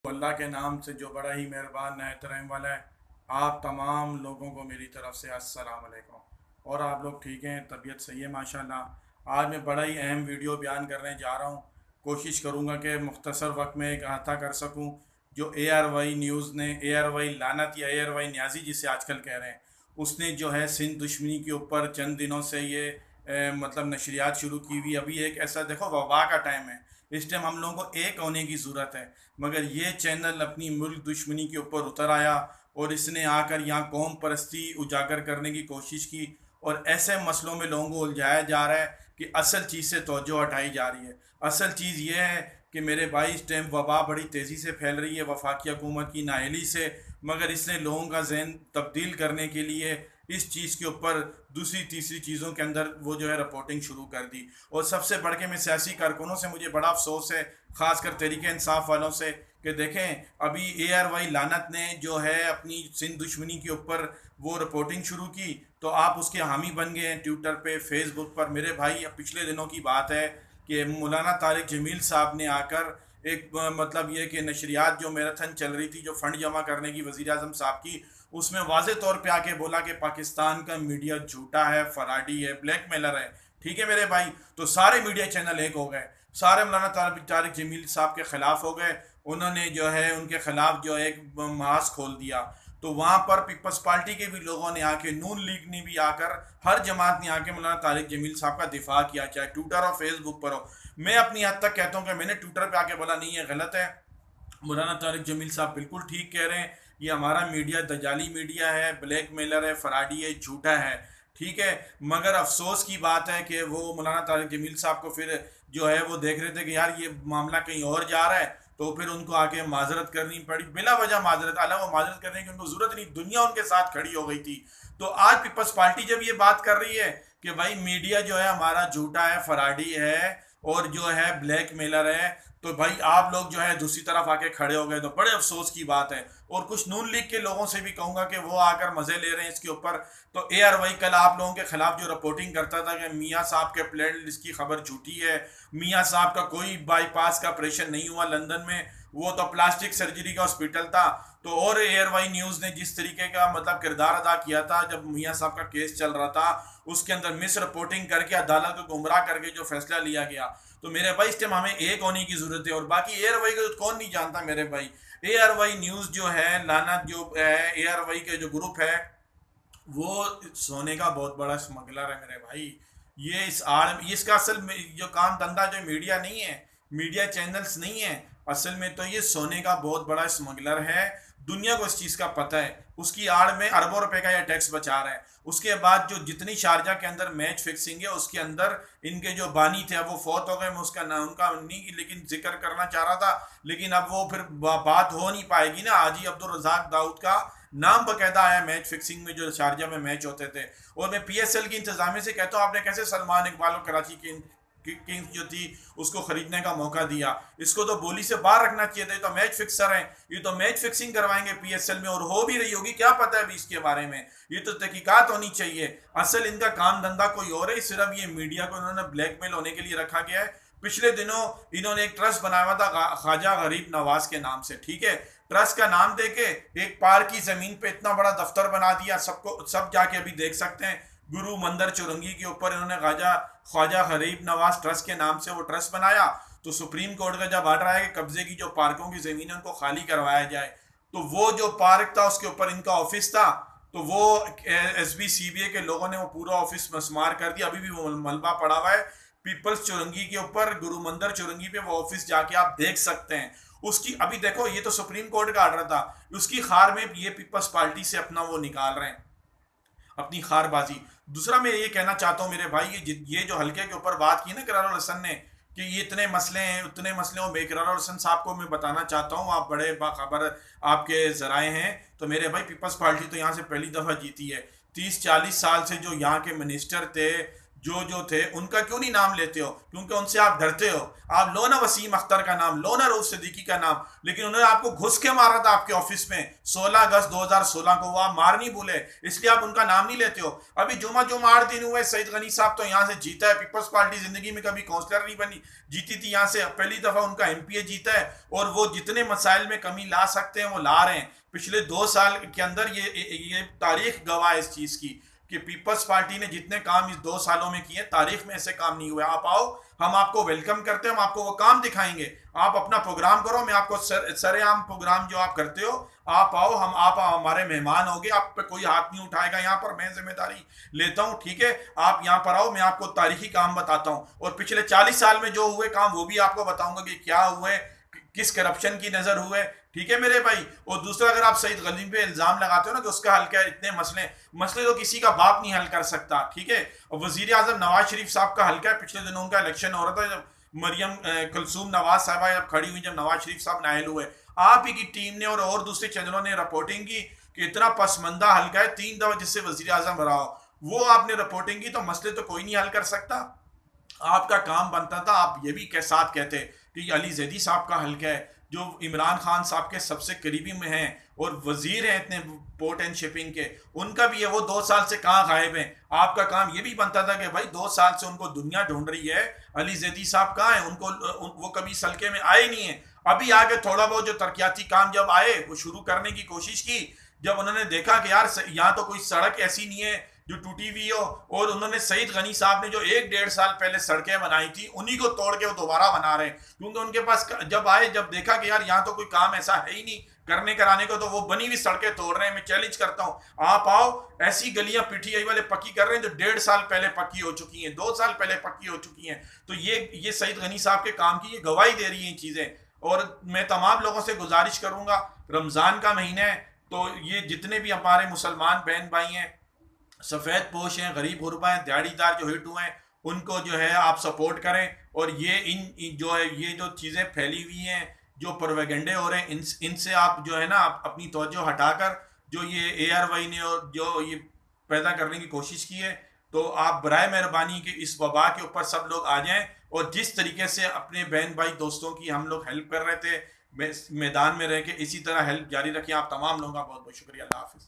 अल्लाह के नाम से जो बड़ा ही मेहरबान नहायत रहम वाला है। आप तमाम लोगों को मेरी तरफ से अस्सलाम वालेकुम। और आप लोग ठीक हैं? तबीयत सही है माशाल्लाह। आज मैं बड़ा ही अहम वीडियो बयान करने जा रहा हूँ। कोशिश करूँगा कि मुख्तसर वक्त में एक अहाता कर सकूँ। जो ए आर वाई न्यूज़ ने, ए आर वाई लानत या ए आर वाई न्याजी जिसे आजकल कह रहे हैं, उसने जो है सिंध दुश्मनी के ऊपर चंद दिनों से ये मतलब नशरियात शुरू की हुई। अभी एक ऐसा देखो, वबा का टाइम है। इस टाइम हम लोगों को एक होने की ज़रूरत है, मगर ये चैनल अपनी मुल्क दुश्मनी के ऊपर उतर आया और इसने आकर यहाँ कौम परस्ती उजागर करने की कोशिश की और ऐसे मसलों में लोगों को उलझाया जा रहा है कि असल चीज़ से तवज्जो हटाई जा रही है। असल चीज़ ये है कि मेरे भाई, इस टाइम वबा बड़ी तेज़ी से फैल रही है वफाकी हुकूमत की नाअहली से, मगर इसने लोगों का जहन तब्दील करने के लिए इस चीज़ के ऊपर दूसरी तीसरी चीज़ों के अंदर वो जो है रिपोर्टिंग शुरू कर दी। और सबसे बढ़ के मैं सियासी कारकुनों से मुझे बड़ा अफसोस है, ख़ासकर तहरीक इंसाफ वालों से, कि देखें अभी ए आर वाई लानत ने जो है अपनी सिंध दुश्मनी के ऊपर वो रिपोर्टिंग शुरू की, तो आप उसके हामी बन गए हैं ट्विटर पे, फेसबुक पर। मेरे भाई, अब पिछले दिनों की बात है कि मौलाना तारिक जमील साहब ने आकर एक मतलब ये कि नशरियात जो मैराथन चल रही थी, जो फंड जमा करने की वज़ीर आज़म साहब की, उसमें वाज़े तौर पे आके बोला कि पाकिस्तान का मीडिया झूठा है, फराडी है, ब्लैक मेलर है। ठीक है मेरे भाई, तो सारे मीडिया चैनल एक हो गए, सारे मौलाना तारिक जमील साहब के ख़िलाफ़ हो गए। उन्होंने जो है उनके ख़िलाफ़ जो है एक महाज खोल दिया। तो वहाँ पर पीपल्स पार्टी के भी लोगों ने आके, नून लीग ने भी आकर, हर जमात ने आके मौलाना तारिक जमील साहब का दिफा किया, चाहे ट्विटर और फेसबुक पर हो। मैं अपनी हद तक कहता हूँ कि मैंने ट्विटर पे आके बोला नहीं, ये गलत है, मौलाना तारिक जमील साहब बिल्कुल ठीक कह रहे हैं, ये हमारा मीडिया दजाली मीडिया है, ब्लैक मेलर है, फराडी है, झूठा है। ठीक है, मगर अफसोस की बात है कि वो मौलाना तारिक जमील साहब को फिर जो है वो देख रहे थे कि यार ये मामला कहीं और जा रहा है, तो फिर उनको आके माजरत करनी पड़ी, बिला वजह माजरत। हालांकि वो माजरत करने की उनको जरूरत नहीं, दुनिया उनके साथ खड़ी हो गई थी। तो आज पीपल्स पार्टी जब ये बात कर रही है कि भाई मीडिया जो है हमारा झूठा है, फराडी है और जो है ब्लैक मेलर है, तो भाई आप लोग जो है दूसरी तरफ आके खड़े हो गए, तो बड़े अफसोस की बात है। और कुछ नून लीग के लोगों से भी कहूंगा कि वो आकर मजे ले रहे हैं इसके ऊपर। तो ए आर वाई कल आप लोगों के खिलाफ जो रिपोर्टिंग करता था कि मियाँ साहब के प्लेट लिस्ट की खबर झूठी है, मियाँ साहब का कोई बाईपास का ऑपरेशन नहीं हुआ लंदन में, वो तो प्लास्टिक सर्जरी का हॉस्पिटल था। तो और एयर वाई न्यूज़ ने जिस तरीके का मतलब किरदार अदा किया था जब मियाँ साहब का केस चल रहा था, उसके अंदर मिस रिपोर्टिंग करके अदालत को गुमराह करके जो फैसला लिया गया, तो मेरे भाई इस टाइम हमें एक होने की जरूरत है। और बाकी एयर वाई को तो कौन नहीं जानता मेरे भाई। ए आर वाई न्यूज़ जो है, लाना जो है, ए आर वाई के जो ग्रुप है, वो सोने का बहुत बड़ा स्मगलर है मेरे भाई। ये इस आड़, इसका असल में जो काम धंधा जो मीडिया नहीं है, मीडिया चैनल्स नहीं है, असल में तो ये सोने का बहुत बड़ा स्मगलर है। दुनिया को इस चीज़ का पता है, उसकी आड़ में अरबों रुपए का ये टैक्स बचा रहा है। उसके बाद जो जितनी शारजा के अंदर मैच फिक्सिंग है, उसके अंदर इनके जो बानी थे, अब वो फौत हो गए, मैं उसका नाम उनका नहीं लेकिन जिक्र करना चाह रहा था, लेकिन अब वो फिर बात हो नहीं पाएगी ना। हाजी अब्दुल रजाक दाऊद का नाम बकायदा आया मैच फिक्सिंग में जो शारजा में मैच होते थे। और मैं पी एस एल की इंतजामिया से कहता हूँ, आपने कैसे सलमान इकबाल और कराची की किंग्स जो थी उसको खरीदने का मौका दिया। इसको तो बोली से बाहर रखना चाहिए था। ये तो मैच फिक्सर है, ये तो मैच फिक्सिंग करवाएंगे पीएसएल में, और हो भी रही होगी, क्या पता है अभी इसके बारे में। ये तो तहकीकात होनी चाहिए। असल इनका काम धंधा कोई और है, सिर्फ ये मीडिया को इन्होंने ब्लैकमेल होने के लिए रखा गया है। पिछले दिनों इन्होंने एक ट्रस्ट बनाया हुआ था ख्वाजा गरीब नवाज के नाम से। ठीक है, ट्रस्ट का नाम देके एक पार्क की जमीन पे इतना बड़ा दफ्तर बना दिया, सबको सब जाके अभी देख सकते हैं। गुरु मंदिर चुरंगी के ऊपर इन्होंने ख्वाजा गरीब नवाज ट्रस्ट के नाम से वो ट्रस्ट बनाया। तो सुप्रीम कोर्ट का जब आर्डर आया कि कब्जे की जो पार्कों की जमीन है उनको खाली करवाया जाए, तो वो जो पार्क था उसके ऊपर इनका ऑफिस था, तो वो एस बी सी बी ए के लोगों ने वो पूरा ऑफिस मस्मार कर दिया। अभी भी वो मलबा पड़ा हुआ है पीपल्स चुरंगी के ऊपर, गुरु मंदिर चुरंगी पे वो ऑफिस जाके आप देख सकते हैं। उसकी अभी देखो, ये तो सुप्रीम कोर्ट का आर्डर था, उसकी खार में ये पीपल्स पार्टी से अपना वो निकाल रहे हैं, अपनी खारबाजी। दूसरा मैं ये कहना चाहता हूँ मेरे भाई, ये जो हल्के के ऊपर बात की ना करार हसन ने, कि ये इतने मसले हैं उतने मसले हो, बेकरार हसन साहब को मैं बताना चाहता हूँ, आप बड़े बाखबर आपके जराए हैं, तो मेरे भाई पीपल्स पार्टी तो यहाँ से पहली दफ़ा जीती है। 30-40 साल से जो यहाँ के मिनिस्टर थे, जो थे उनका क्यों नहीं नाम लेते हो? क्योंकि उनसे आप डरते हो। आप लो ना वसीम अख्तर का नाम, लो ना रऊफ सिद्दीकी का नाम, लेकिन उन्होंने आपको घुस के मारा था आपके ऑफिस में 16 अगस्त 2016 को, वो आप मार नहीं भूले, इसलिए आप उनका नाम नहीं लेते हो। अभी जुमा 8 दिन हुए, सईद गनी साहब तो यहाँ से जीता है, पीपल्स पार्टी जिंदगी में कभी काउंसलर नहीं बनी, जीती थी यहाँ से, पहली दफा उनका एमपीए जीता है, और वो जितने मसाइल में कमी ला सकते हैं वो ला रहे हैं। पिछले 2 साल के अंदर ये तारीख गवाह है इस चीज की कि पीपल्स पार्टी ने जितने काम इस 2 सालों में किए, तारीख में ऐसे काम नहीं हुए। आप आओ, हम आपको वेलकम करते हैं, हम आपको वो काम दिखाएंगे। आप अपना प्रोग्राम करो, मैं आपको सरेआम प्रोग्राम जो आप करते हो, आप आओ, आप हमारे मेहमान होगे, आप पे कोई हाथ नहीं उठाएगा यहाँ पर, मैं जिम्मेदारी लेता हूँ, ठीक है? आप यहाँ पर आओ, मैं आपको तारीखी काम बताता हूँ, और पिछले 40 साल में जो हुए काम वो भी आपको बताऊंगा कि क्या हुए, किस करप्शन की नजर हुए, ठीक है मेरे भाई? और दूसरा, अगर आप सईद गनी पे इल्जाम लगाते हो ना कि उसका हल क्या है, इतने मसले तो किसी का बाप नहीं हल कर सकता, ठीक है? और वजीर आजम नवाज शरीफ साहब का हल क्या है? पिछले दिनों उनका इलेक्शन हो रहा था, जब मरियम कुलसूम नवाज साहबा जब खड़ी हुई, जब नवाज शरीफ साहब नायल हुए, आप ही की टीम ने और दूसरे चैनलों ने रिपोर्टिंग की कि इतना पसमंदा हल्का है, 3 दफा जिससे वजीर आजम रहा हो, वो आपने रिपोर्टिंग की, तो मसले तो कोई नहीं हल कर सकता। आपका काम बनता था, आप ये भी के साथ कहते कि अली जैदी साहब का हल्का है, जो इमरान खान साहब के सबसे करीबी में हैं और वजीर हैं इतने पोर्ट एंड शिपिंग के, उनका भी है, वो 2 साल से कहाँ गायब हैं। आपका काम ये भी बनता था कि भाई 2 साल से उनको दुनिया ढूंढ रही है, अली जैदी साहब कहाँ हैं, वो कभी इस हल्के में आए नहीं है। अभी आगे थोड़ा बहुत जो तरक्याती काम जब आए, वो शुरू करने की कोशिश की, जब उन्होंने देखा कि यार यहाँ तो कोई सड़क ऐसी नहीं है जो टूटी हुई हो, और उन्होंने सईद गनी साहब ने जो 1-1.5 साल पहले सड़कें बनाई थी, उन्हीं को तोड़ के वो दोबारा बना रहे हैं, क्योंकि उनके पास जब देखा कि यार यहाँ तो कोई काम ऐसा है ही नहीं करने कराने को, तो वो बनी हुई सड़कें तोड़ रहे हैं। मैं चैलेंज करता हूँ, आप आओ, ऐसी गलियां पीटीआई वाले पक्की कर रहे हैं जो 1.5 साल पहले पक्की हो चुकी हैं, 2 साल पहले पक्की हो चुकी हैं। तो ये सईद गनी साहब के काम की ये गवाही दे रही है चीजें। और मैं तमाम लोगों से गुजारिश करूंगा, रमजान का महीना है, तो ये जितने भी हमारे मुसलमान बहन भाई हैं, सफ़ेद पोश हैं, गरीब गुरबा हैं, दिहाड़ीदार जो हिट हुए हैं, उनको जो है आप सपोर्ट करें। और ये जो है ये जो चीज़ें फैली हुई हैं, जो प्रोपेगेंडे हो रहे हैं, इनसे आप जो है ना अपनी तवज्जो हटाकर, जो ये ARY ने और जो ये पैदा करने की कोशिश की है, तो आप बराए मेहरबानी के इस वबा के ऊपर सब लोग आ जाएं। और जिस तरीके से अपने बहन भाई दोस्तों की हम लोग हेल्प कर रहे थे मैदान में रह के, इसी तरह हेल्प जारी रखें। आप तमाम लोगों का बहुत बहुत शुक्रिया। अल्लाह हाफिज़।